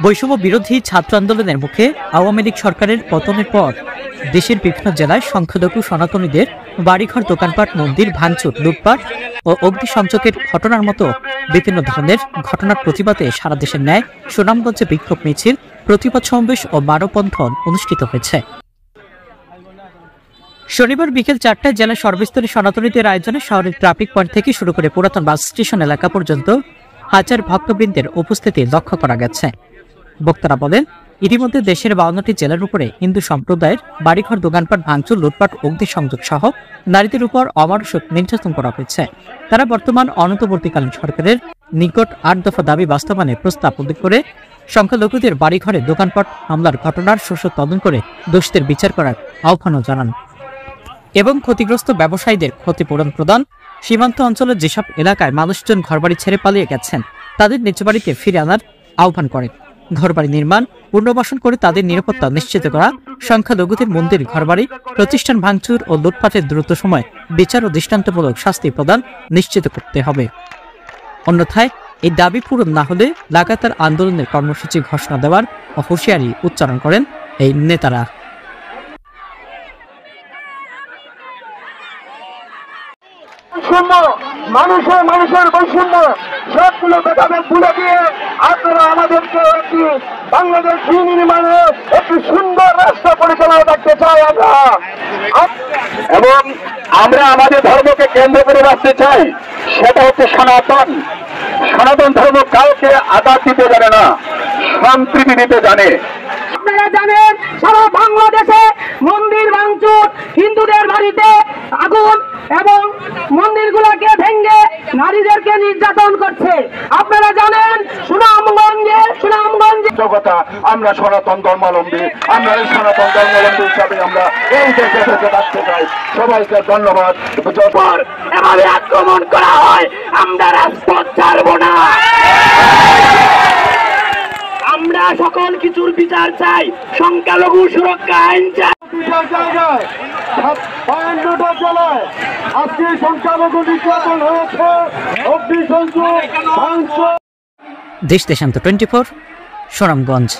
বৈষম্য বিরোধী ছাত্র আন্দোলনের মুখে আওয়ামী লীগ সরকারের পতনের পর দেশের বিভিন্ন জেলায় সংখ্যালঘু সনাতনীদের বাড়িঘর, দোকানপাট, মন্দির ভাঙচুর, লুটপাট ও অগ্নিসংযোগের ঘটনার মতো বিভিন্ন ধরনের ঘটনার প্রতিবাদে সারা দেশের ন্যায় সুনামগঞ্জে বিক্ষোভ মিছিল, প্রতিবাদ সমাবেশ ও মানববন্ধন অনুষ্ঠিত হয়েছে। শনিবার বিকেল 4টায় জেলার সর্বস্তরের সনাতনীদের আয়োজনে শহরের ট্রাফিক পয়েন্ট থেকে শুরু করে পুরাতন বাস স্টেশন এলাকা পর্যন্ত হাজার ভক্তবৃন্দের উপস্থিতি লক্ষ্য করা গেছে। বক্তারা বলেন, ইতিমধ্যে দেশের 52টি জেলার উপরে হিন্দু সম্প্রদায়ের বাড়িঘর, দোকানপাট ভাঙচুর, লুটপাট, অগ্নিসংযোগ সহ নারীদের উপর অমানুষ নির্যাতন করা হয়েছে। তারা বর্তমান অন্তর্বর্তীকালীন সরকারের নিকট 8 দফা দাবি বাস্তবায়নে প্রস্তাব উল্লেখ করে সংখ্যালঘুদের বাড়িঘরে দোকানপাট হামলার ঘটনার সুষ্ঠু তদন্ত করে দোষীদের বিচার করার আহ্বানও জানান এবং ক্ষতিগ্রস্ত ব্যবসায়ীদের ক্ষতিপূরণ প্রদান, সীমান্ত অঞ্চলের যেসব এলাকায় মানুষজন ঘরবাড়ি ছেড়ে পালিয়ে গেছেন তাদের নিজ বাড়িতে ফিরে আনার আহ্বান করেন। ঘরবাড়ি নির্মাণ, পুনর্বাসন করে তাদের নিরাপত্তা নিশ্চিত করা, সংখ্যালঘুদের মন্দির, ঘরবাড়ি, প্রতিষ্ঠান ভাঙচুর ও লুটপাটের দ্রুত সময় বিচার ও দৃষ্টান্তমূলক শাস্তি প্রদান নিশ্চিত করতে হবে। অন্যথায় এই দাবি পূরণ না হলে লাগাতার আন্দোলনের কর্মসূচি ঘোষণা দেওয়ার হুঁশিয়ারি উচ্চারণ করেন এই নেতারা। মানুষের বৈষম্য সবগুলো ভেদাভেদ ভুলে দিয়ে আপনারা আমাদেরকে একটি বাংলাদেশ নির্মাণে একটি সুন্দর রাষ্ট্র পরিচালনা করতে চাই আমরা, এবং আমরা আমাদের ধর্মকে কেন্দ্র করে রাখতে চাই। সেটা হচ্ছে সনাতন ধর্ম কাউকে আঘাত দিতে জানে না, সম্প্রীতি দিতে জানে। আপনারা জানেন সারা বাংলাদেশে মন্দির ভাঙচুর, হিন্দুদের বাড়িতে আগুন এবং মন্দিরগুলোকে ভেঙে নারীদেরকে নির্যাতন করছে। আপনারা জানেন সুনামগঞ্জে কথা, আমরা সনাতন ধর্মাবলম্বী, আমরা এই সনাতন ধর্মাবলম্বী হিসাবে আমরা এই দেশে থেকে রাখতে চাই। সবাইকে ধন্যবাদ। এভাবে আক্রমণ করা হয়, আমরা রাজপথ ছাড়বো না। আমরা সকল কিছুর বিচার চাই, সংখ্যালঘু সুরক্ষা আইন চাই। আজকে সংখ্যালঘু নির্যাতন হয়েছে, দেশ দেশান্তর 24, সুনামগঞ্জ।